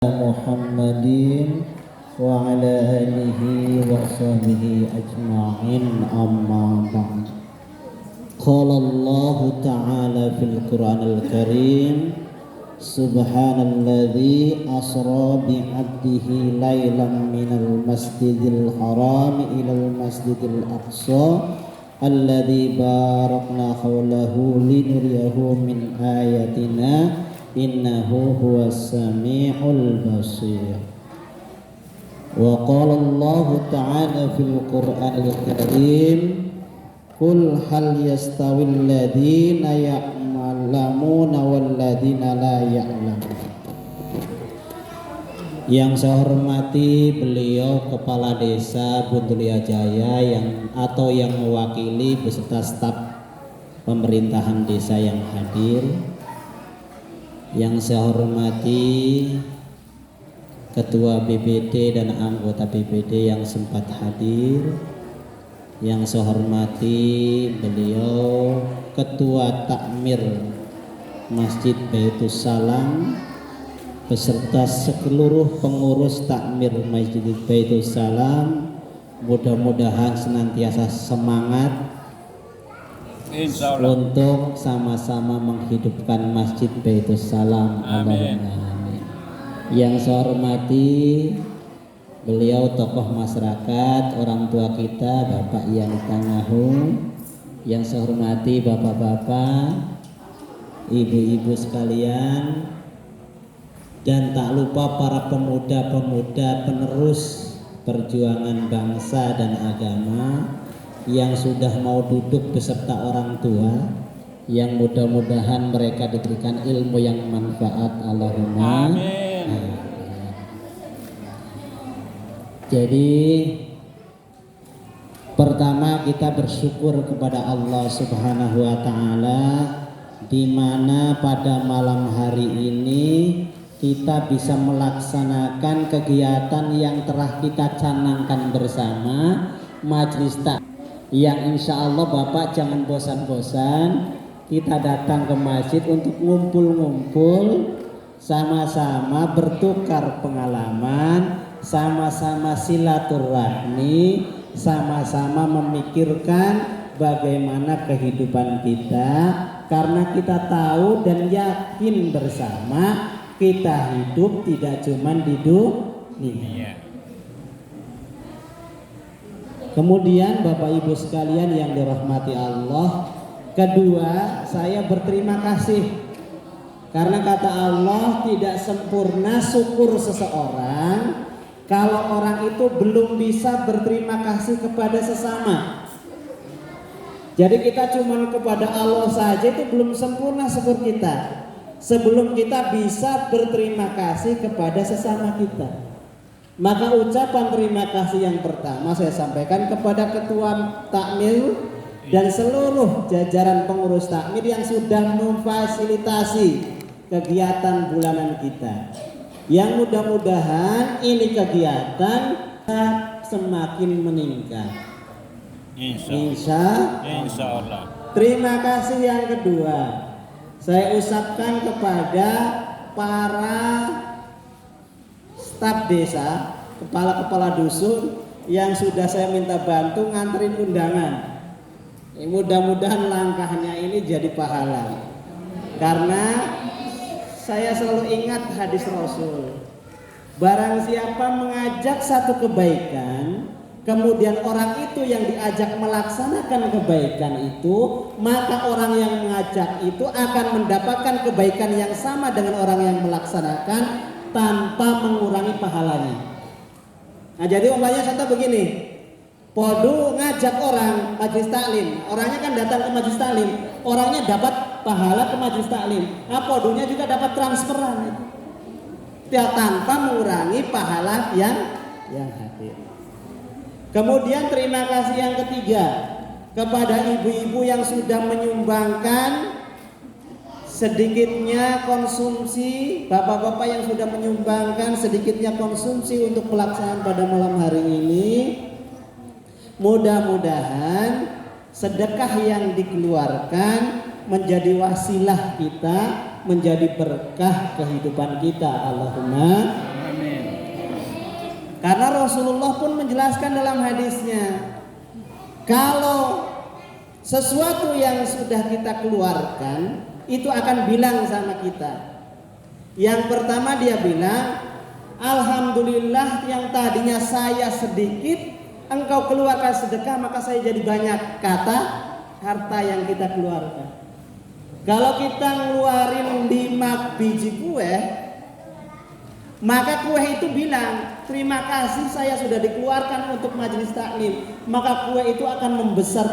Muhammadin wa ala alihi wa sahbihi ajma'in amma ba'd. Qala Allah ta'ala fil Qur'anil Karim Subhanalladzi asra bi'abdihi laylan minal masjidil haram ilal masjidil aqsa alladzi barakna hawlahu linuriyahu min ayatina innahu huwas sami'ul basir. Wa qala Allah ta'ala fil Qur'anil Karim qul hal yastawil ladzina ya'lamuna wal ladzina la ya'lamun. Yang saya hormati beliau Kepala Desa Buntulia Jaya yang mewakili beserta staf pemerintahan desa yang hadir. Yang saya hormati Ketua BPD dan anggota BPD yang sempat hadir. Yang saya hormati beliau Ketua Takmir Masjid Baitus Salam beserta seluruh pengurus Takmir Masjid Baitus Salam. Mudah-mudahan senantiasa semangat untuk sama-sama menghidupkan Masjid Baitus Salam. Amin. Yang saya hormati beliau tokoh masyarakat, orang tua kita Bapak Ian Tangahu. Yang saya hormati bapak-bapak, ibu-ibu sekalian, dan tak lupa para pemuda-pemuda penerus perjuangan bangsa dan agama yang sudah mau duduk beserta orang tua, yang mudah-mudahan mereka diberikan ilmu yang manfaat. Allahumma amin. Jadi pertama kita bersyukur kepada Allah Subhanahu wa taala di mana pada malam hari ini kita bisa melaksanakan kegiatan yang telah kita canangkan bersama, majelis taklim yang insya Allah Bapak jangan bosan-bosan kita datang ke masjid untuk ngumpul-ngumpul, sama-sama bertukar pengalaman, sama-sama silaturahmi, sama-sama memikirkan bagaimana kehidupan kita, karena kita tahu dan yakin bersama kita hidup tidak cuma di dunia. Kemudian Bapak Ibu sekalian yang dirahmati Allah, kedua saya berterima kasih karena kata Allah tidak sempurna syukur seseorang kalau orang itu belum bisa berterima kasih kepada sesama. Jadi kita cuma kepada Allah saja itu belum sempurna syukur kita sebelum kita bisa berterima kasih kepada sesama kita. Maka ucapan terima kasih yang pertama saya sampaikan kepada Ketua Takmir dan seluruh jajaran pengurus Takmir yang sudah memfasilitasi kegiatan bulanan kita. Yang mudah-mudahan ini kegiatan semakin meningkat. Insya Allah. Terima kasih yang kedua saya ucapkan kepada para staf desa, kepala-kepala dusun yang sudah saya minta bantu nganterin undangan. Mudah-mudahan langkahnya ini jadi pahala. Karena saya selalu ingat hadis Rasul. Barang siapa mengajak satu kebaikan, kemudian orang itu yang diajak melaksanakan kebaikan itu, maka orang yang mengajak itu akan mendapatkan kebaikan yang sama dengan orang yang melaksanakan tanpa mengurangi pahalanya. Nah jadi umpamanya contoh begini, podo ngajak orang majelis taklim, orangnya kan datang ke majelis taklim, orangnya dapat pahala ke majelis taklim, nah podonya juga dapat transferan itu tanpa mengurangi pahala yang hadir. Kemudian terima kasih yang ketiga kepada ibu-ibu yang sudah menyumbangkan sedikitnya konsumsi, bapak-bapak yang sudah menyumbangkan sedikitnya konsumsi untuk pelaksanaan pada malam hari ini. Mudah-mudahan sedekah yang dikeluarkan menjadi wasilah kita, menjadi berkah kehidupan kita. Allahumma Rasulullah pun menjelaskan dalam hadisnya, kalau sesuatu yang sudah kita keluarkan itu akan bilang sama kita. Yang pertama dia bilang, alhamdulillah yang tadinya saya sedikit, engkau keluarkan sedekah maka saya jadi banyak. Kata harta yang kita keluarkan. Kalau kita ngeluarin 5 biji kue, maka kue itu bilang, terima kasih saya sudah dikeluarkan untuk majelis taklim. Maka kue itu akan membesar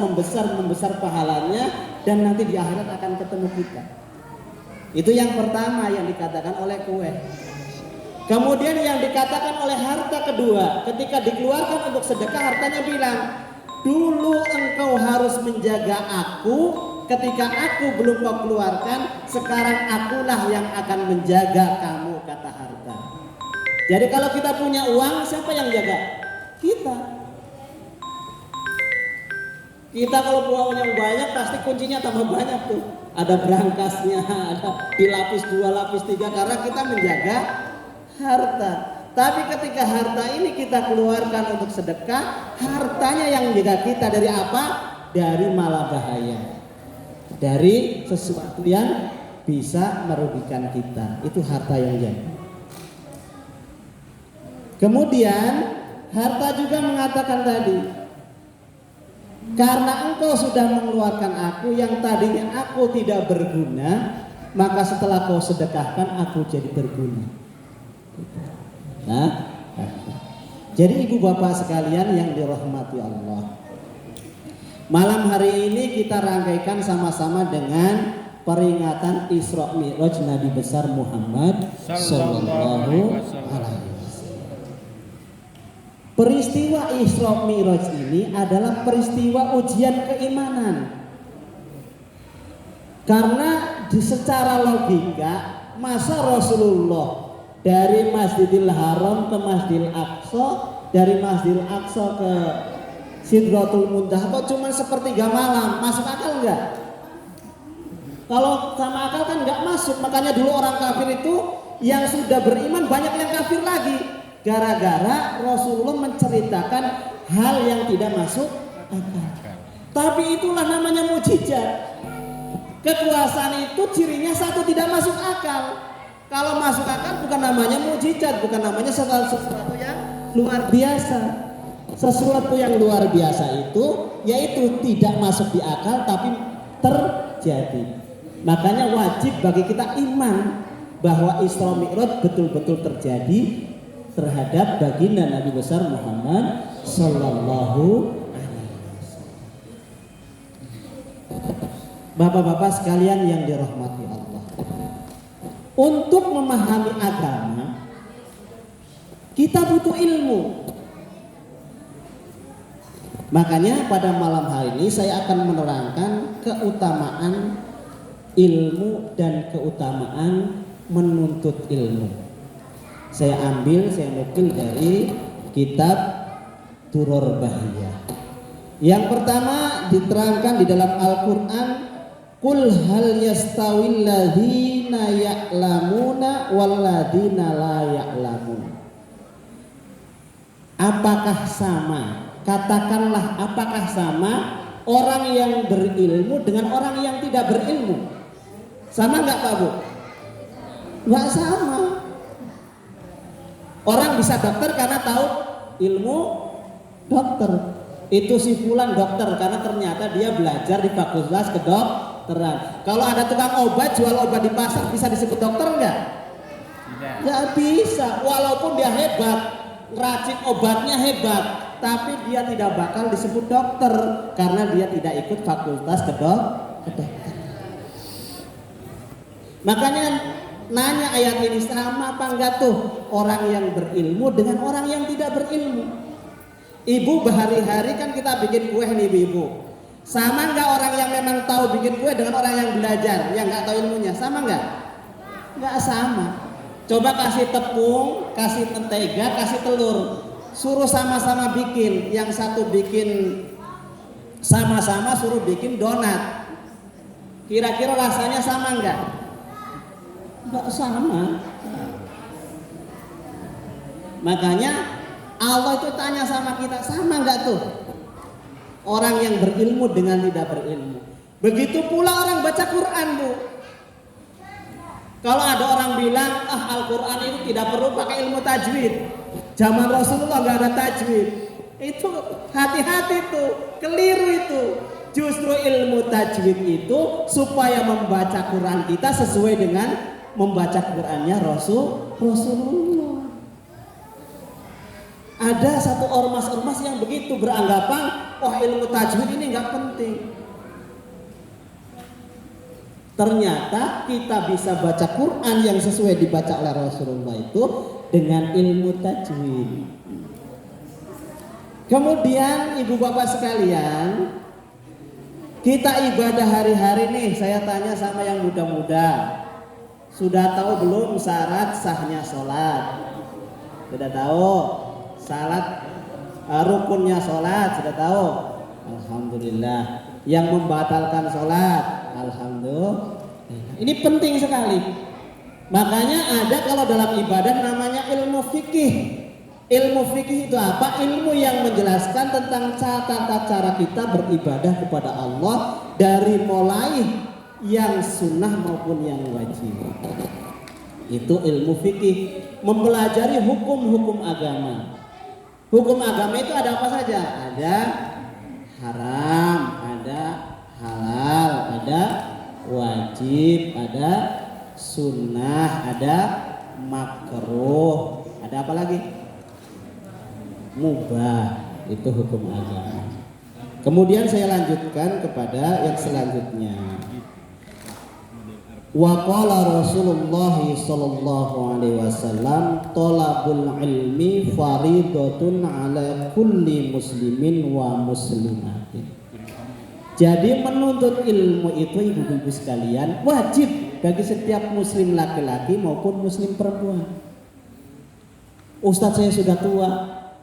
pahalanya, dan nanti di akhirat akan ketemu kita. Itu yang pertama yang dikatakan oleh kue. Kemudian yang dikatakan oleh harta kedua, ketika dikeluarkan untuk sedekah, hartanya bilang, dulu engkau harus menjaga aku, ketika aku belum kau keluarkan, sekarang akulah yang akan menjaga kamu, kata harta. Jadi kalau kita punya uang, siapa yang jaga? Kita. Kita kalau punya uang banyak, pasti kuncinya tambah banyak tuh. Ada berangkasnya, ada dilapis 2, lapis 3, karena kita menjaga harta. Tapi ketika harta ini kita keluarkan untuk sedekah, hartanya yang menjaga kita dari apa? Dari malah bahaya, dari sesuatu yang bisa merugikan kita. Itu harta yang jaga. Kemudian harta juga mengatakan tadi, karena engkau sudah mengeluarkan aku yang tadinya aku tidak berguna, maka setelah kau sedekahkan aku jadi berguna. Nah, jadi ibu bapak sekalian yang dirahmati Allah, malam hari ini kita rangkaikan sama-sama dengan peringatan Isra Mi'raj Nabi besar Muhammad sallallahu alaihi wasallam. Peristiwa Isra Mi'raj ini adalah peristiwa ujian keimanan. Karena secara logika, masa Rasulullah dari Masjidil Haram ke Masjidil Aqsa, dari Masjidil Aqsa ke Sidratul Muntaha kok cuma sepertiga malam, masuk akal enggak? Kalau sama akal kan enggak masuk. Makanya dulu orang kafir itu yang sudah beriman banyak yang kafir lagi, gara-gara Rasulullah menceritakan hal yang tidak masuk akal. Tapi itulah namanya mukjizat. Kekuasaan itu cirinya satu, tidak masuk akal. Kalau masuk akal bukan namanya mukjizat, bukan namanya sesuatu yang luar biasa. Sesuatu yang luar biasa itu yaitu tidak masuk di akal tapi terjadi. Makanya wajib bagi kita iman bahwa Isra Mi'raj betul-betul terjadi terhadap baginda Nabi besar Muhammad sallallahu alaihi wasallam. Bapak-bapak sekalian yang dirahmati Allah, untuk memahami agama kita butuh ilmu. Makanya pada malam hari ini saya akan menerangkan keutamaan ilmu dan keutamaan menuntut ilmu. Saya nukil dari kitab Duror Bahiyah. Yang pertama diterangkan di dalam Al-Quran, Qul hal yastawil ladzina ya'lamuna wal ladzina la ya'lamun. Apakah sama? Katakanlah, apakah sama orang yang berilmu dengan orang yang tidak berilmu? Sama nggak Pak Bu? Nggak sama. Orang bisa dokter karena tahu ilmu dokter. Itu si fulan dokter karena ternyata dia belajar di fakultas kedokteran. Kalau ada tukang obat jual obat di pasar, bisa disebut dokter enggak? Nggak bisa. Walaupun dia hebat, racik obatnya hebat, tapi dia tidak bakal disebut dokter karena dia tidak ikut fakultas kedokteran. Makanya nanya ayat ini sama apa enggak tuh orang yang berilmu dengan orang yang tidak berilmu. Ibu berhari-hari kan kita bikin kue nih ibu. Sama enggak orang yang memang tahu bikin kue dengan orang yang belajar yang enggak tahu ilmunya? Sama enggak? Enggak sama. Coba kasih tepung, kasih mentega, kasih telur, suruh sama-sama bikin. Yang satu bikin sama-sama suruh bikin donat. Kira-kira rasanya sama enggak? Enggak sama. Makanya Allah itu tanya sama kita, sama nggak tuh? Orang yang berilmu dengan tidak berilmu. Begitu pula orang baca Quran, Bu. Kalau ada orang bilang, Al-Quran itu tidak perlu pakai ilmu tajwid. Zaman Rasulullah nggak ada tajwid. Itu hati-hati tuh, keliru itu. Justru ilmu tajwid itu supaya membaca Quran kita sesuai dengan membaca Qurannya Rasulullah. Ada satu ormas-ormas yang begitu beranggapan, ilmu tajwid ini nggak penting. Ternyata kita bisa baca Quran yang sesuai dibaca oleh Rasulullah itu dengan ilmu tajwid. Kemudian ibu bapak sekalian, kita ibadah hari-hari nih, saya tanya sama yang muda-muda, sudah tahu belum syarat sahnya sholat? Sudah tahu? Syarat rukunnya sholat sudah tahu? Alhamdulillah. Yang membatalkan sholat, alhamdulillah. Ini penting sekali. Makanya ada kalau dalam ibadah namanya ilmu fikih. Ilmu fikih itu apa? Ilmu yang menjelaskan tentang tata cara kita beribadah kepada Allah dari mulai yang sunnah maupun yang wajib. Itu ilmu fikih, mempelajari hukum-hukum agama. Hukum agama itu ada apa saja? Ada haram, ada halal, ada wajib, ada sunnah, ada makruh, ada apa lagi? Mubah. Itu hukum agama. Kemudian saya lanjutkan kepada yang selanjutnya. Wa qala Rasulullah sallallahu alaihi wasallam talabul ilmi faridatun ala kulli muslimin wa muslimatin. Jadi menuntut ilmu itu ibu-ibu sekalian wajib bagi setiap muslim laki-laki maupun muslim perempuan. Ustadz saya sudah tua,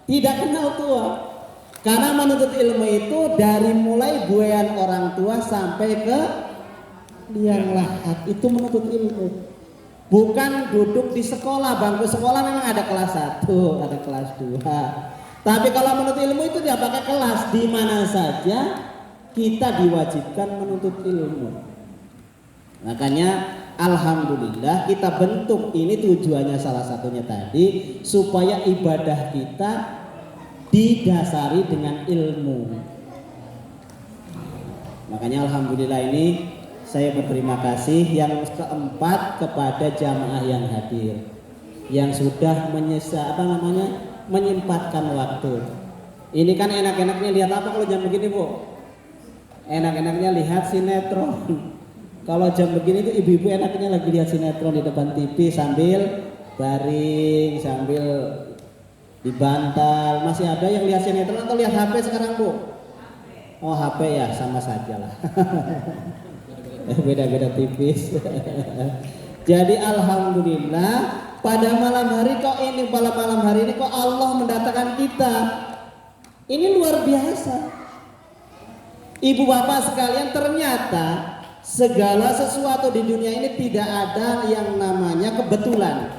tidak kenal tua. Karena menuntut ilmu itu dari mulai buayan orang tua sampai ke liang lahat, itu menuntut ilmu. Bukan duduk di sekolah, bangku sekolah memang ada kelas 1, ada kelas 2. Tapi kalau menuntut ilmu itu dia pakai kelas, di mana saja kita diwajibkan menuntut ilmu. Makanya alhamdulillah kita bentuk ini tujuannya salah satunya tadi supaya ibadah kita didasari dengan ilmu. Makanya alhamdulillah ini saya berterima kasih yang keempat kepada jamaah yang hadir, yang sudah menyempatkan waktu. Ini kan enak-enaknya lihat apa kalau jam begini, Bu? Enak-enaknya lihat sinetron. Kalau jam begini tuh ibu-ibu enaknya lagi lihat sinetron di depan TV sambil baring, sambil dibantal. Masih ada yang lihat sinetron atau lihat HP sekarang, Bu? Oh, HP ya, sama saja lah. Beda-beda tipis. Jadi alhamdulillah pada malam hari kok Allah mendatangkan kita. Ini luar biasa. Ibu bapak sekalian, ternyata segala sesuatu di dunia ini tidak ada yang namanya kebetulan.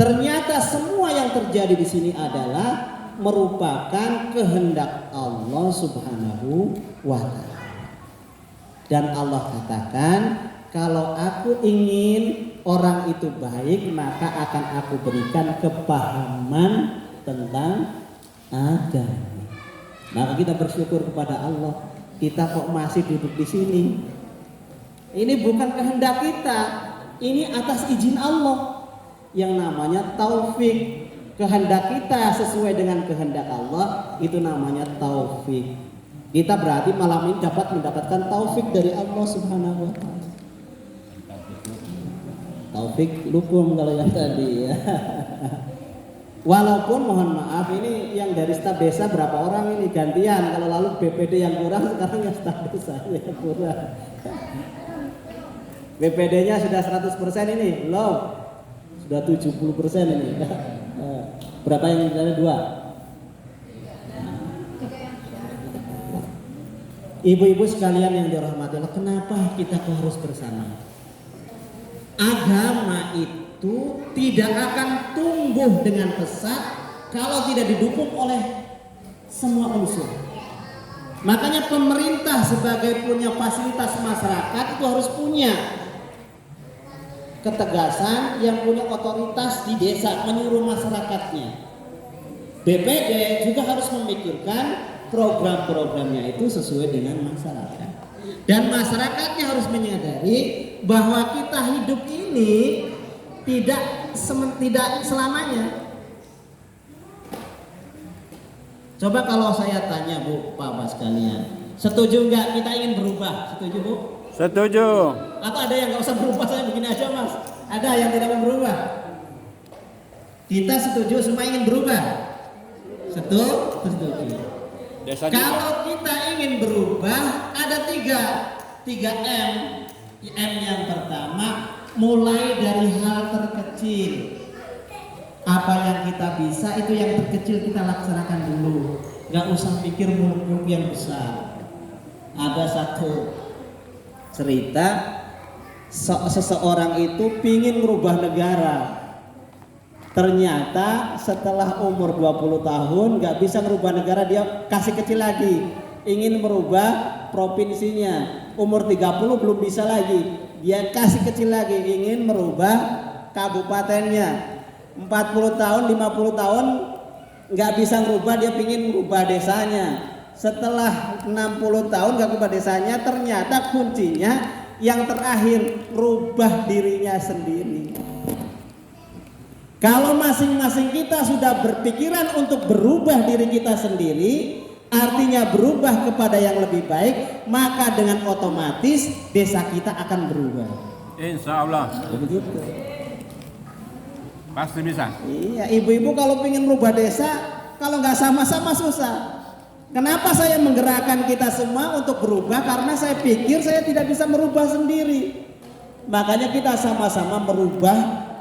Ternyata semua yang terjadi di sini adalah merupakan kehendak Allah Subhanahu wa ta'ala. Dan Allah katakan, kalau aku ingin orang itu baik, maka akan aku berikan kepahaman tentang agama. Maka kita bersyukur kepada Allah, kita kok masih duduk di sini. Ini bukan kehendak kita, ini atas izin Allah. Yang namanya taufik. Kehendak kita sesuai dengan kehendak Allah, itu namanya taufik. Kita berarti malam ini dapat mendapatkan taufik dari Allah Subhanahu wa ta'ala. Taufik lukum kalau yang tadi ya. Walaupun mohon maaf ini yang dari staf desa berapa orang ini gantian. Kalau lalu BPD yang kurang, sekarang yang staf desa yang kurang. BPD-nya sudah 100% ini, belum. Sudah 70% ini. Berapa yang dari 2? Ibu-ibu sekalian yang dirahmati Allah, kenapa kita harus bersama? Agama itu itu tidak akan tumbuh dengan pesat kalau tidak didukung oleh semua unsur. Makanya pemerintah sebagai punya fasilitas masyarakat itu harus punya ketegasan, yang punya otoritas di desa menyuruh masyarakatnya. BPD juga harus memikirkan program-programnya itu sesuai dengan masyarakat. Dan masyarakatnya harus menyadari bahwa kita hidup ini tidak selamanya. Coba kalau saya tanya Bu, Bapak sekalian, setuju nggak kita ingin berubah? Setuju Bu? Setuju. Atau ada yang nggak usah berubah, saya begini aja Mas? Ada yang tidak mau berubah? Kita setuju semua ingin berubah? Setuju. Kalau kita ingin berubah, ada tiga M. M yang pertama, mulai dari hal terkecil. Apa yang kita bisa, itu yang terkecil kita laksanakan dulu. Gak usah pikir muluk-muluk yang besar. Ada satu cerita, seseorang itu pingin merubah negara. Ternyata setelah umur 20 tahun gak bisa merubah negara, dia kasih kecil lagi. Ingin merubah provinsinya, umur 30 belum bisa lagi, dia kasih kecil lagi, ingin merubah kabupatennya. 40 tahun, 50 tahun nggak bisa merubah, dia ingin merubah desanya. Setelah 60 tahun nggak merubah desanya, ternyata kuncinya yang terakhir, rubah dirinya sendiri. Kalau masing-masing kita sudah berpikiran untuk berubah diri kita sendiri, artinya berubah kepada yang lebih baik, maka dengan otomatis desa kita akan berubah. Insya Allah. Begitu. Pasti bisa. Iya, ibu-ibu kalau ingin merubah desa, kalau nggak sama-sama susah. Kenapa saya menggerakkan kita semua untuk berubah? Karena saya pikir saya tidak bisa merubah sendiri. Makanya kita sama-sama merubah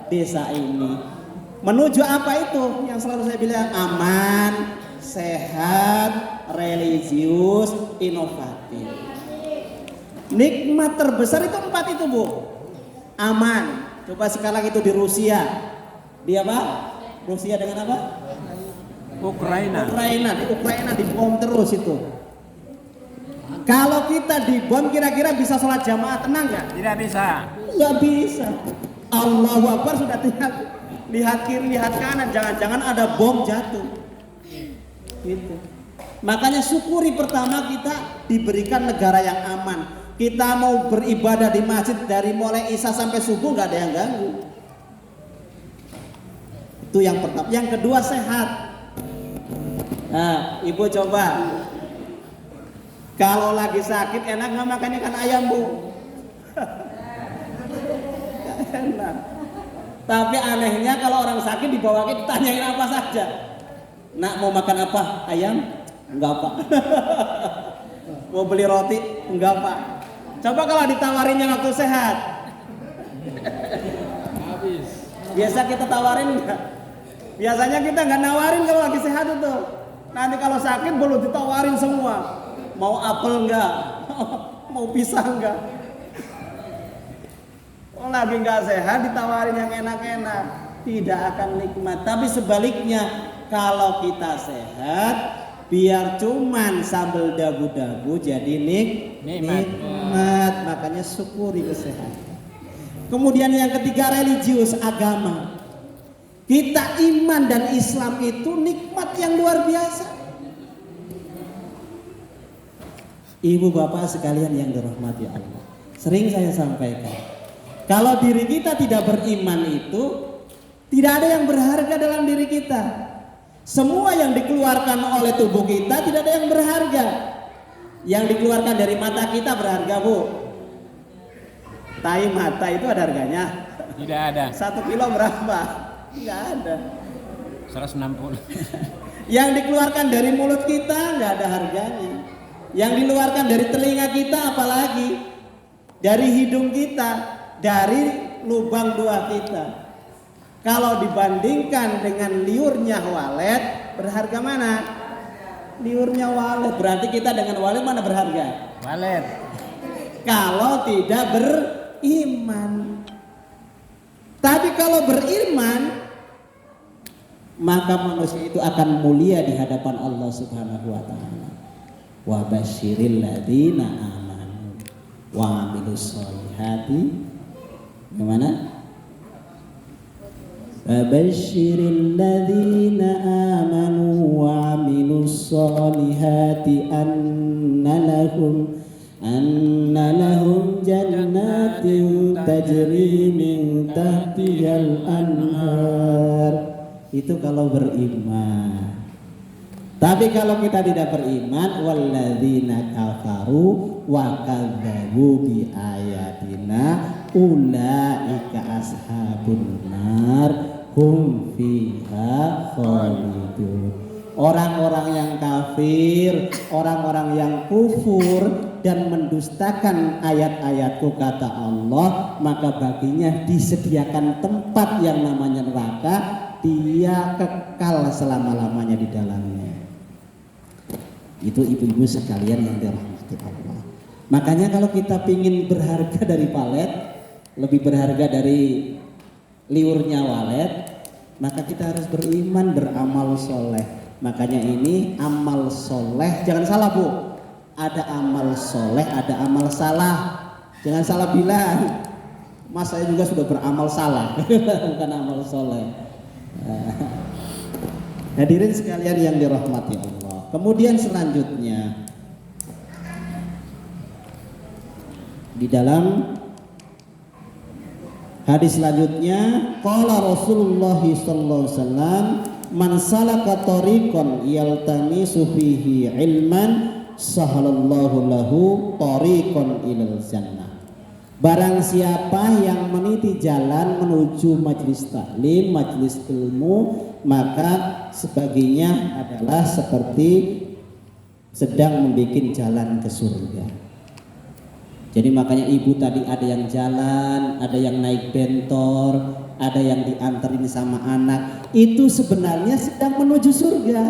desa ini. Menuju apa itu? Yang selalu saya bilang, aman, sehat, religius, inovatif. Nikmat terbesar itu 4 itu Bu. Aman. Coba sekarang itu di Rusia. Dia apa? Rusia dengan apa? Ukraina. Di Ukraina dibom terus itu. Kalau kita dibom, kira-kira bisa sholat jamaah tenang nggak? Tidak bisa. Nggak bisa. Allahu Akbar sudah tinggal lihat kiri, lihat kanan, jangan-jangan ada bom jatuh. Gitu. Makanya syukuri pertama kita diberikan negara yang aman. Kita mau beribadah di masjid dari mulai isya sampai subuh nggak ada yang ganggu. Itu yang pertama. Yang kedua, sehat. Nah, ibu coba. Kalau lagi sakit enak nggak makan ikan ayam Bu? Enak. Tapi anehnya kalau orang sakit dibawa ditanyain apa saja. Nak mau makan apa? Ayam? Enggak Pak. Mau beli roti? Enggak Pak. Coba kalau ditawarinnya waktu sehat. Habis. Biasa kita tawarin enggak? Biasanya kita nggak nawarin kalau lagi sehat itu. Nanti kalau sakit belum ditawarin semua. Mau apel enggak? Mau pisang enggak? Lagi nggak sehat ditawarin yang enak-enak, tidak akan nikmat. Tapi sebaliknya, kalau kita sehat, biar cuman sambal dabu-dabu jadi nikmat. Makanya syukuri kesehatan. Kemudian yang ketiga, religius, agama. Kita iman dan Islam itu nikmat yang luar biasa. Ibu bapak sekalian yang dirahmati Allah, sering saya sampaikan, kalau diri kita tidak beriman itu tidak ada yang berharga dalam diri kita. Semua yang dikeluarkan oleh tubuh kita tidak ada yang berharga. Yang dikeluarkan dari mata kita berharga Bu. Tai mata itu ada harganya? Tidak ada. 1 kilo berapa? Tidak ada. 160. Yang dikeluarkan dari mulut kita nggak ada harganya. Yang dikeluarkan dari telinga kita apalagi? Dari hidung kita, dari lubang doa kita. Kalau dibandingkan dengan liurnya walet, berharga mana? Liurnya walet. Berarti kita dengan walet mana berharga? Walet. Kalau tidak beriman. Tapi kalau beriman, maka manusia itu akan mulia di hadapan Allah Subhanahu wa taala. Wa basyiril ladzina amanu wa amilus solihati. Gimana? Wa basyiril ladzina amanu wa amilus solihati anna lahum jannatin tajri min tahtihal anhar. Itu kalau beriman. Tapi kalau kita tidak beriman, walladzina kafaru wa kadzdzabu bi ayatina ulaika ashabun nar hum fiha khalidun. Orang-orang yang kafir, orang-orang yang kufur dan mendustakan ayat-ayatku kata Allah, maka baginya disediakan tempat yang namanya neraka, dia kekal selama-lamanya di dalamnya. Itu ibu-ibu sekalian yang dirahmati Allah. Makanya kalau kita ingin berharga dari palet, lebih berharga dari liurnya walet, maka kita harus beriman, beramal soleh. Makanya ini amal soleh, jangan salah Bu, ada amal soleh, ada amal salah. Jangan salah bilang, Mas saya juga sudah beramal salah, bukan amal soleh. Hadirin sekalian yang dirahmati Allah. Kemudian selanjutnya di dalam hadis selanjutnya, qala Rasulullah sallallahu alaihi wasallam, man salaka tariqan yaltamisu fihi ilman sahalallahu lahu tariqan ilal jannah. Barang siapa yang meniti jalan menuju majelis taklim, majelis ilmu, maka sebaginya adalah seperti sedang membuat jalan ke surga. Jadi makanya ibu tadi ada yang jalan, ada yang naik bentor, ada yang diantarin sama anak, itu sebenarnya sedang menuju surga.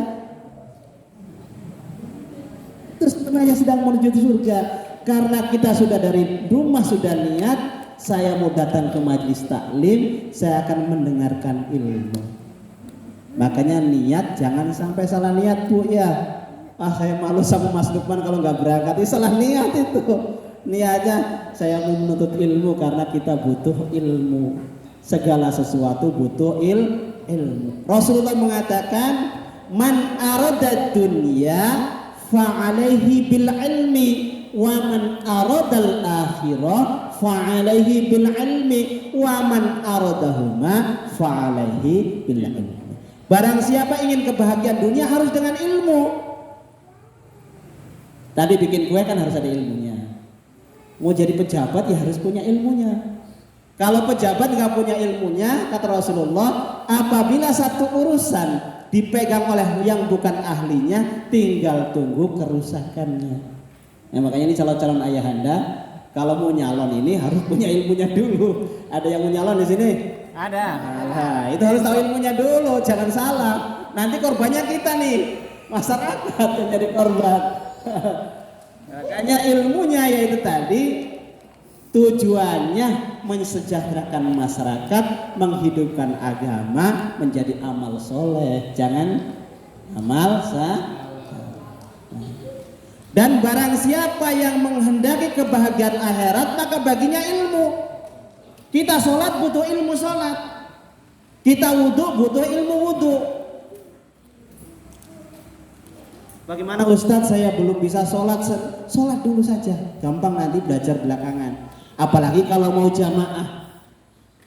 Itu sebenarnya sedang menuju surga. Karena kita sudah dari rumah sudah niat, saya mau datang ke majelis taklim, saya akan mendengarkan ilmu. Makanya niat jangan sampai salah niat Bu ya. Saya malu sama Mas Lukman kalau nggak berangkat, itu salah niat itu. Niatnya saya mau menuntut ilmu karena kita butuh ilmu. Segala sesuatu butuh ilmu. Rasulullah mengatakan, man arada dunya fa'alaihi bil ilmi wa man aradal akhirah fa'alaihi bil ilmi wa man aradahuma fa'alaihi bil ilmi. Barang siapa ingin kebahagiaan dunia harus dengan ilmu. Tadi bikin kue kan harus ada ilmunya. Mau jadi pejabat ya harus punya ilmunya. Kalau pejabat nggak punya ilmunya, kata Rasulullah, apabila satu urusan dipegang oleh yang bukan ahlinya, tinggal tunggu kerusakannya. Nah, makanya ini calon-calon ayahanda, kalau mau nyalon ini harus punya ilmunya dulu. Ada yang mau nyalon di sini? Ada. Nah, itu harus tahu ilmunya dulu, jangan salah. Nanti korbannya kita nih, masyarakat yang jadi korban. Makanya ilmunya yaitu tadi tujuannya mensejahterakan masyarakat, menghidupkan agama, menjadi amal soleh, jangan amal dan barang siapa yang menghendaki kebahagiaan akhirat, maka baginya ilmu. Kita sholat butuh ilmu sholat, kita wudhu butuh ilmu wudhu. Bagaimana Ustadz, saya belum bisa sholat. Sholat dulu saja, gampang, nanti belajar belakangan. Apalagi kalau mau jamaah.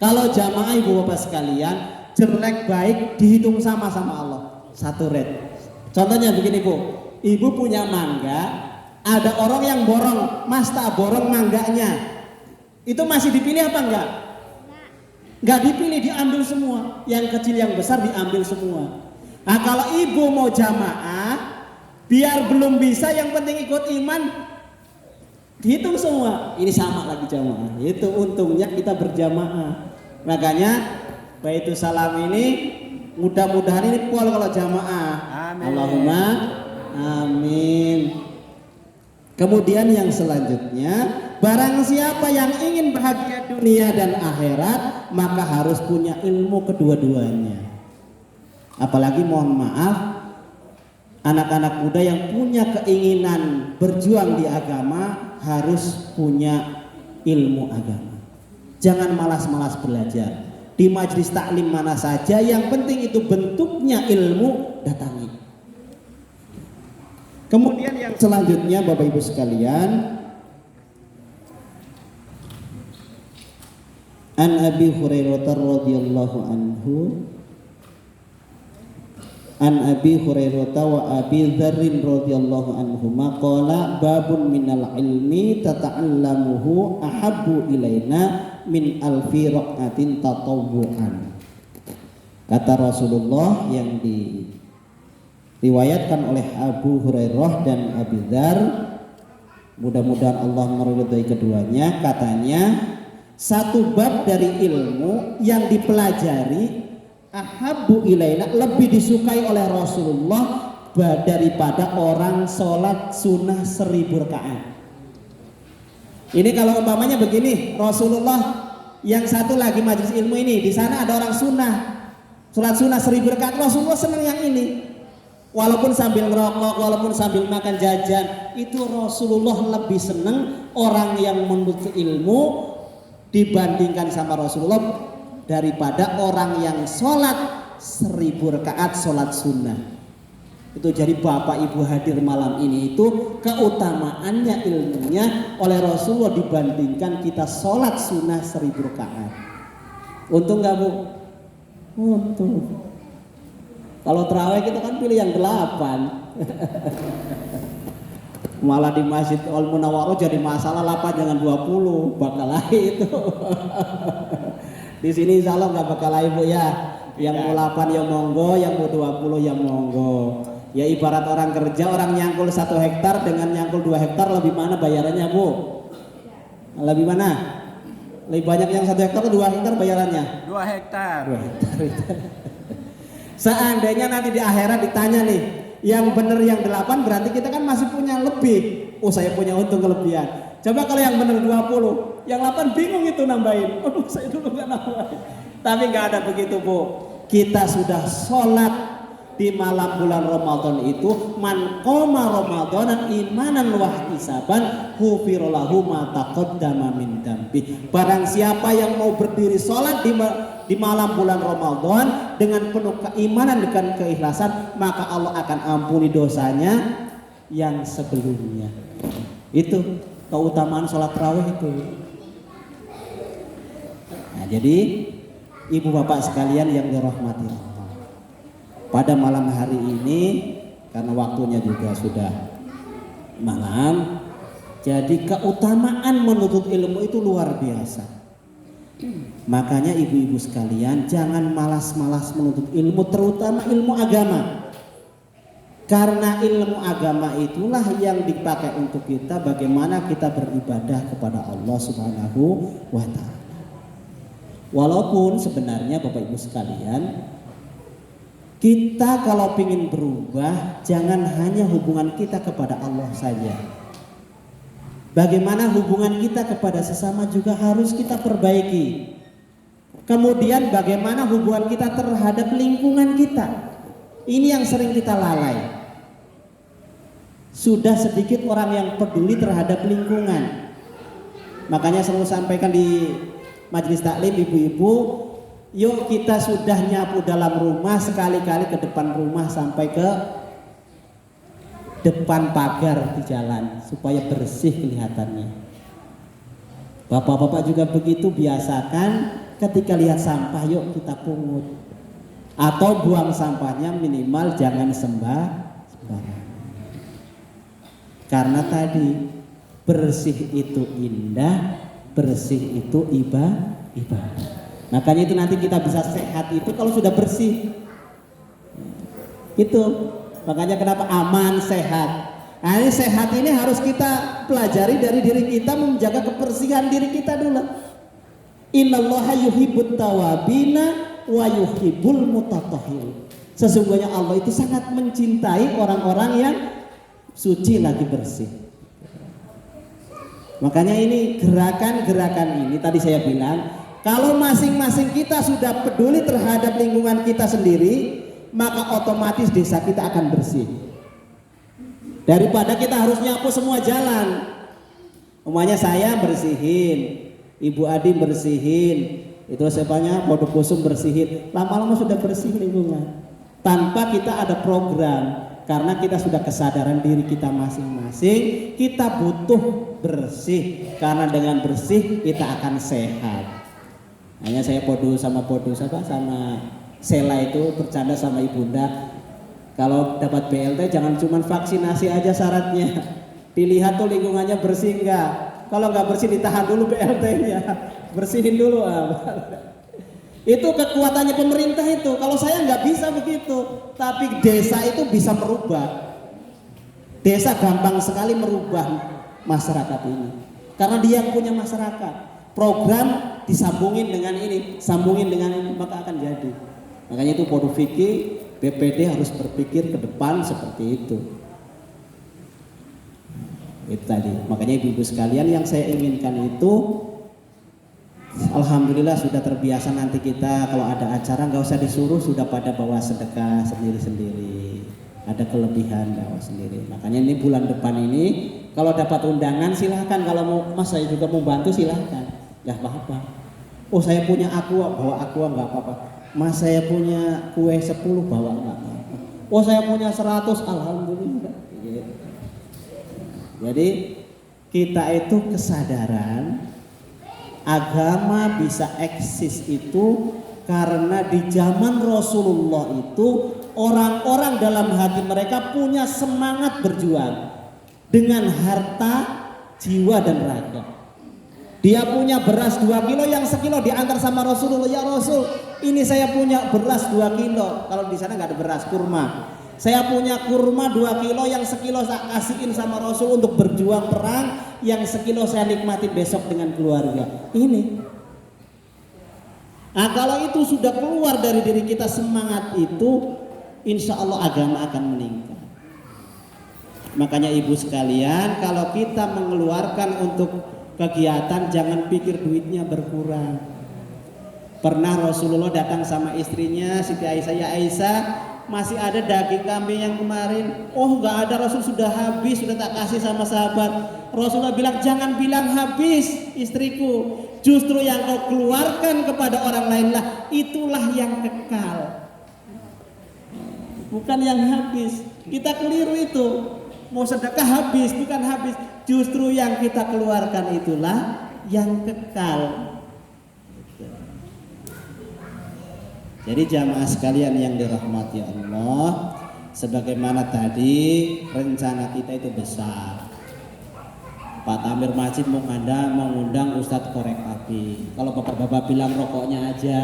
Kalau jamaah ibu bapak sekalian, jelek baik dihitung sama Allah, satu rate. Contohnya begini Bu, ibu punya mangga, ada orang yang borong, Mas tak borong mangganya, itu masih dipilih apa enggak? Enggak dipilih, diambil semua. Yang kecil yang besar diambil semua. Nah kalau ibu mau jamaah, biar belum bisa, yang penting ikut iman, dihitung semua. Ini sama lagi jamaah. Itu untungnya kita berjamaah. Makanya Baitus Salam ini mudah-mudahan ini pol kalau jamaah. Amin. Allahumma amin. Kemudian yang selanjutnya, barang siapa yang ingin bahagia dunia dan akhirat, maka harus punya ilmu kedua-duanya. Apalagi mohon maaf, anak-anak muda yang punya keinginan berjuang di agama harus punya ilmu agama. Jangan malas-malas belajar. Di majelis taklim mana saja, yang penting itu bentuknya ilmu, datangi. Kemudian yang selanjutnya Bapak Ibu sekalian, An Abi Hurairah radhiyallahu anhu, An Abi Hurairah wa Abi Dzar radhiyallahu anhuma qala babun minal ilmi tata'allamuhu ahabbu ilaina min alfi raqatin tatawwu'an. Kata Rasulullah yang diriwayatkan oleh Abu Hurairah dan Abi Dzar, mudah-mudahan Allah meridhai keduanya, katanya satu bab dari ilmu yang dipelajari ahabbu ilaina, lebih disukai oleh Rasulullah daripada orang sholat sunnah 1000 rakaat. Ini kalau umpamanya begini, Rasulullah yang satu lagi majelis ilmu ini, di sana ada orang sunnah sholat sunnah 1000 rakaat, Rasulullah senang yang ini. Walaupun sambil ngerokok, walaupun sambil makan jajan, itu Rasulullah lebih senang orang yang menuntut ilmu dibandingkan sama Rasulullah daripada orang yang sholat 1000 rakaat sholat sunnah. Itu jadi Bapak Ibu hadir malam ini itu keutamaannya ilmunya oleh Rasulullah dibandingkan kita sholat sunnah 1000 rakaat. Untung gak Bu? Untung. Kalau terawih kita kan pilih yang 8. Malah di Masjid Al Munawwarah jadi masalah 8 jangan 20, bakal itu. Di sini insya Allah nggak bakal Bu ya. Yang mau 8 ya monggo, yang mau 20 ya monggo. Ya ibarat orang kerja, orang nyangkul 1 hektar dengan nyangkul 2 hektar, lebih mana bayarannya Bu? Lebih mana? Lebih banyak yang 1 hektar atau 2 hektar bayarannya? 2 hektar. 2 hektar. Seandainya nanti di akhirat ditanya nih, yang benar yang 8 berarti kita kan masih punya lebih. Oh saya punya untung kelebihan. Coba kalau yang benar 20, yang 8 bingung itu nambahin. Aduh saya dulu gak nambahin. Tapi gak ada begitu Bu. Kita sudah sholat di malam bulan Ramadan itu, man qoma Ramadanan imanan wa ihtisaban ghufira lahu ma taqaddama min dambi. Barang siapa yang mau berdiri sholat di malam bulan Ramadan dengan penuh keimanan, dengan keikhlasan, maka Allah akan ampuni dosanya yang sebelumnya. Itu keutamaan sholat tarawih itu. Nah, jadi ibu bapak sekalian yang dirahmati Allah, pada malam hari ini karena waktunya juga sudah malam, jadi keutamaan menuntut ilmu itu luar biasa. Makanya ibu-ibu sekalian jangan malas-malas menuntut ilmu, terutama ilmu agama. Karena ilmu agama itulah yang dipakai untuk kita bagaimana kita beribadah kepada Allah Subhanahu wa ta'ala. Walaupun sebenarnya Bapak Ibu sekalian, kita kalau ingin berubah jangan hanya hubungan kita kepada Allah saja. Bagaimana hubungan kita kepada sesama juga harus kita perbaiki. Kemudian bagaimana hubungan kita terhadap lingkungan kita. Ini yang sering kita lalai. Sudah sedikit orang yang peduli terhadap lingkungan. Makanya selalu sampaikan di majelis taklim ibu-ibu, yuk kita sudah nyapu dalam rumah sekali-kali ke depan rumah sampai ke depan pagar di jalan supaya bersih kelihatannya. Bapak-bapak juga begitu, biasakan ketika lihat sampah yuk kita pungut. Atau buang sampahnya minimal jangan sembarangan. Karena tadi bersih itu indah, bersih itu ibadah. Makanya itu nanti kita bisa sehat itu kalau sudah bersih. Itu makanya kenapa aman sehat. Nah, ini sehat ini harus kita pelajari dari diri kita, menjaga kebersihan diri kita dulu. Innallaha yuhibbut tawabina wa yuhibbul mutatahhirin. Sesungguhnya Allah itu sangat mencintai orang-orang yang suci lagi bersih. Makanya ini gerakan-gerakan ini tadi saya bilang, kalau masing-masing kita sudah peduli terhadap lingkungan kita sendiri, maka otomatis desa kita akan bersih. Daripada kita harus nyapu semua jalan. Umpamanya saya bersihin, Ibu Adi bersihin, itu siapanya Podokusum bersihin, lama-lama sudah bersih lingkungan. Tanpa kita ada program. Karena kita sudah kesadaran diri kita masing-masing, kita butuh bersih. Karena dengan bersih kita akan sehat. Hanya saya sama Sela itu bercanda sama ibunda. Kalau dapat BLT jangan cuma vaksinasi aja syaratnya. Dilihat tuh lingkungannya bersih enggak. Kalau enggak bersih ditahan dulu BLT-nya. Bersihin dulu. Itu kekuatannya pemerintah itu. Kalau saya nggak bisa begitu, tapi desa itu bisa merubah. Desa gampang sekali merubah masyarakat ini, karena dia yang punya masyarakat. Program disambungin dengan ini, sambungin dengan ini, maka akan jadi. Makanya itu Podo Fikih, BPD harus berpikir ke depan seperti itu. Itu tadi. Makanya ibu-ibu sekalian, yang saya inginkan itu, alhamdulillah sudah terbiasa, nanti kita kalau ada acara nggak usah disuruh, sudah pada bawa sedekah sendiri-sendiri, ada kelebihan bawa sendiri. Makanya ini bulan depan ini kalau dapat undangan silahkan, kalau mau Mas saya juga mau bantu silahkan, nggak apa-apa. Oh saya punya aqua, bawa aqua nggak apa-apa. Mas saya punya kue 10 bawa nggak apa-apa. Oh saya punya 100, alhamdulillah. Jadi kita itu kesadaran agama bisa eksis itu karena di zaman Rasulullah itu orang-orang dalam hati mereka punya semangat berjuang dengan harta, jiwa dan raga. Dia punya beras 2 kilo, yang sekilo diantar sama Rasulullah, ya Rasul ini saya punya beras 2 kilo, kalau di sana nggak ada beras, kurma. Saya punya kurma 2 kilo, yang sekilo saya kasihin sama Rasul untuk berjuang perang, yang sekilo saya nikmati besok dengan keluarga. Ini. Nah kalau itu sudah keluar dari diri kita semangat itu, insya Allah agama akan meningkat. Makanya ibu sekalian, kalau kita mengeluarkan untuk kegiatan jangan pikir duitnya berkurang. Pernah Rasulullah datang sama istrinya Siti Aisyah, ya Aisyah, masih ada daging kambing yang kemarin? Oh nggak ada Rasul, sudah habis, sudah tak kasih sama sahabat. Rasulullah bilang, jangan bilang habis istriku, justru yang kau keluarkan kepada orang lain lah, itulah yang kekal, bukan yang habis. Kita keliru itu, mau sedekah habis, bukan habis, justru yang kita keluarkan itulah yang kekal. Jadi jamaah sekalian yang dirahmati Allah, sebagaimana tadi rencana kita itu besar. Pak Tamir Masjid mau ngundang Ustadz korek api. Kalau bapak-bapak bilang rokoknya aja,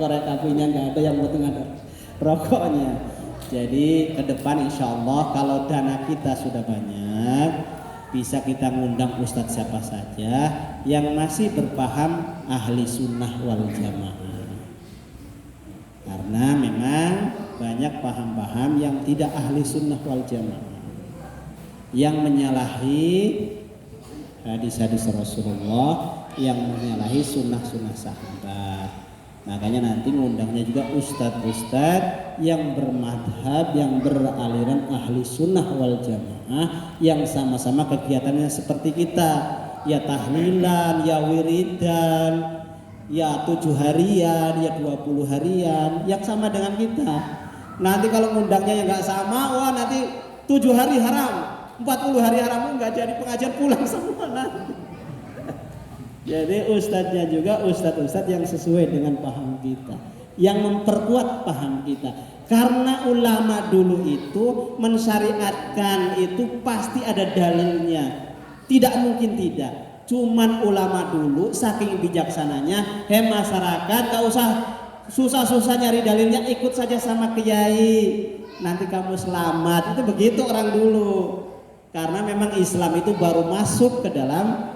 korek apinya nggak ada, yang penting ada rokoknya. Jadi ke depan insya Allah kalau dana kita sudah banyak, bisa kita ngundang Ustadz siapa saja yang masih berpaham ahli sunnah wal jamaah. Karena memang banyak paham-paham yang tidak ahli sunnah wal jamaah, yang menyalahi hadis-hadis Rasulullah, yang menyalahi sunnah-sunnah sahabat. Makanya nanti ngundangnya juga ustadz-ustadz yang bermadhab, yang beraliran ahli sunnah wal jamaah, yang sama-sama kegiatannya seperti kita, ya tahlilan, ya wiridan, ya 7 harian, ya 20 harian, yang sama dengan kita. Nanti kalau ngundangnya yang nggak sama, wah nanti 7 hari haram, 40 hari haram, nggak jadi pengajian, pulang semua nanti. Jadi ustadznya juga ustadz-ustadz yang sesuai dengan paham kita, yang memperkuat paham kita. Karena ulama dulu itu mensyariatkan itu pasti ada dalilnya, tidak mungkin tidak. Cuman ulama dulu saking bijaksananya, masyarakat gak usah susah-susah nyari dalilnya, ikut saja sama kiai, nanti kamu selamat. Itu begitu orang dulu. Karena memang Islam itu baru masuk ke dalam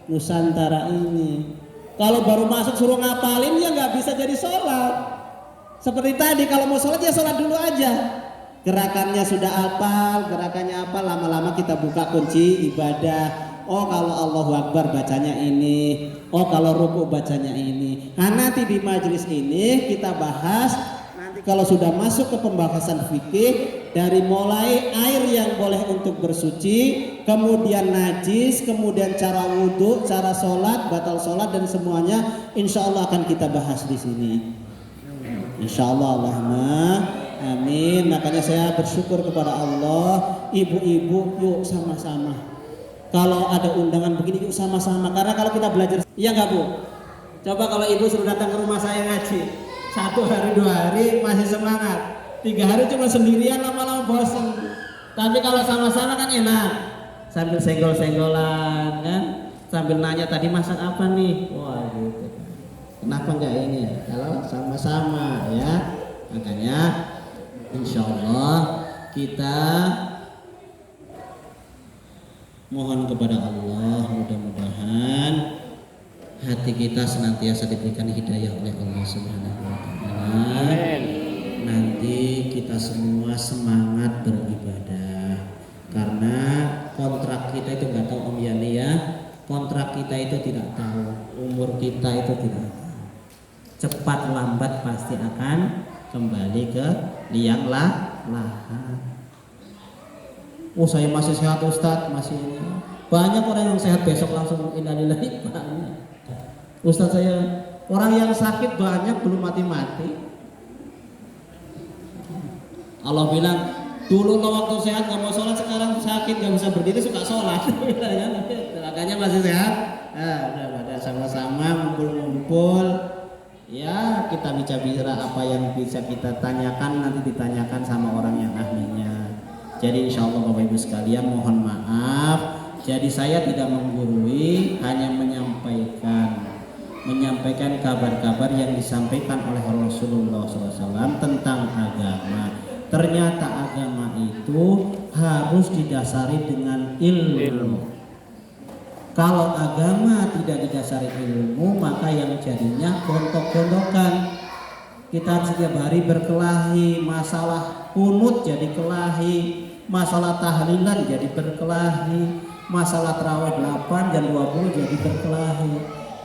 Nusantara ini. Kalau baru masuk suruh ngapalin ya nggak bisa jadi sholat. Seperti tadi kalau mau sholat ya sholat dulu aja. Gerakannya sudah hafal, gerakannya apa, lama-lama kita buka kunci ibadah. Oh kalau Allahu Akbar bacanya ini, oh kalau ruku bacanya ini. Nah nanti di majelis ini kita bahas, nanti kalau sudah masuk ke pembahasan fikih, dari mulai air yang boleh untuk bersuci, kemudian najis, kemudian cara wudhu, cara sholat, batal sholat dan semuanya, insya Allah akan kita bahas di sini. Insya Allah, Allahumma amin. Makanya saya bersyukur kepada Allah, ibu-ibu yuk sama-sama. Kalau ada undangan begini yuk sama-sama. Karena kalau kita belajar, iya nggak Bu? Coba kalau ibu suruh datang ke rumah saya ngaji, 1 hari 2 hari masih semangat, 3 hari cuma sendirian lama-lama bosan. Tapi kalau sama-sama kan enak, sambil senggol-senggolan kan, sambil nanya tadi masak apa nih, wah gitu. Kenapa enggak ini ya? Kalau sama-sama ya. Makanya insya Allah kita mohon kepada Allah, mudah-mudahan hati kita senantiasa diberikan hidayah oleh Allah Subhanahu wa taala. Nanti kita semua semangat beribadah. Karena kontrak kita itu enggak tahu Om Yani ya. Kontrak kita itu tidak tahu, umur kita itu tidak tahu. Cepat lambat pasti akan kembali ke liang lahat. Oh saya masih sehat Ustadz, masih ini. Banyak orang yang sehat besok langsung innalillahi banyak. Ustadz saya, orang yang sakit banyak belum mati-mati. Allah bilang dulu lo waktu sehat nggak mau sholat, sekarang sakit nggak bisa berdiri suka sholat. Makanya masih sehat. Udah pada sama-sama ngumpul-ngumpul. Ya kita bicara apa yang bisa kita tanyakan nanti ditanyakan sama orang yang ahlinya. Jadi insya Allah Bapak Ibu sekalian mohon maaf. Jadi saya tidak menggurui, hanya menyampaikan kabar-kabar yang disampaikan oleh Rasulullah SAW tentang agama. Ternyata agama itu harus didasari dengan ilmu. Kalau agama tidak didasari ilmu, maka yang jadinya gontok-gontokan. Kita setiap hari berkelahi, masalah kunut jadi kelahi, masalah tahlilan jadi berkelahi, masalah tarawih 8 dan 20 jadi berkelahi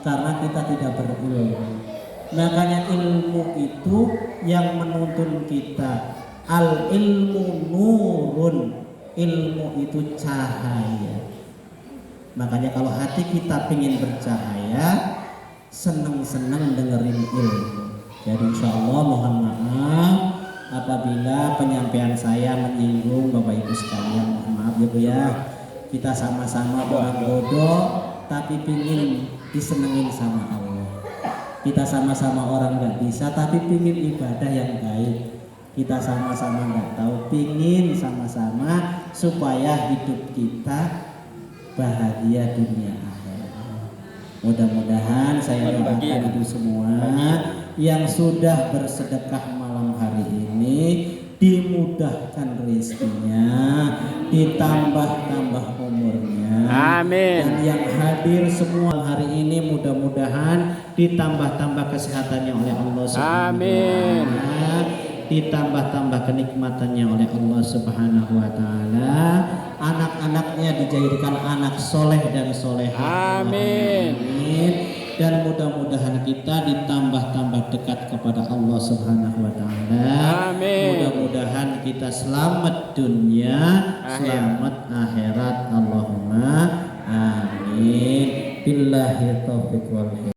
karena kita tidak berilmu. Makanya ilmu itu yang menuntun kita. Al ilmu nurun, ilmu itu cahaya. Makanya kalau hati kita ingin bercahaya, senang-senang dengerin ilmu. Jadi insya Allah mohon maaf apabila penyampaian saya menyinggung Bapak Ibu sekalian, mohon maaf ya Bu ya. Kita sama-sama orang bodoh tapi pingin disenengin sama Allah. Kita sama-sama orang nggak bisa tapi pingin ibadah yang baik. Kita sama-sama nggak tahu, pingin sama-sama supaya hidup kita bahagia dunia akhirat. Mudah-mudahan saya doakan itu semua yang sudah bersedekah malam hari ini dimudahkan rezekinya, ditambah-tambah umurnya. Amin. Dan yang hadir semua hari ini mudah-mudahan ditambah-tambah kesehatannya oleh Allah Subhanahu wa taala, ditambah-tambah kenikmatannya oleh Allah Subhanahu wa taala. Anak-anaknya dijadikan anak soleh dan solehah. Amin. Dan mudah-mudahan kita ditambah-tambah dekat kepada Allah Subhanahu wa taala. Amin. Mudah-mudahan kita selamat dunia, selamat akhirat. Allahumma amin. Billahi taufiq wal hidayah.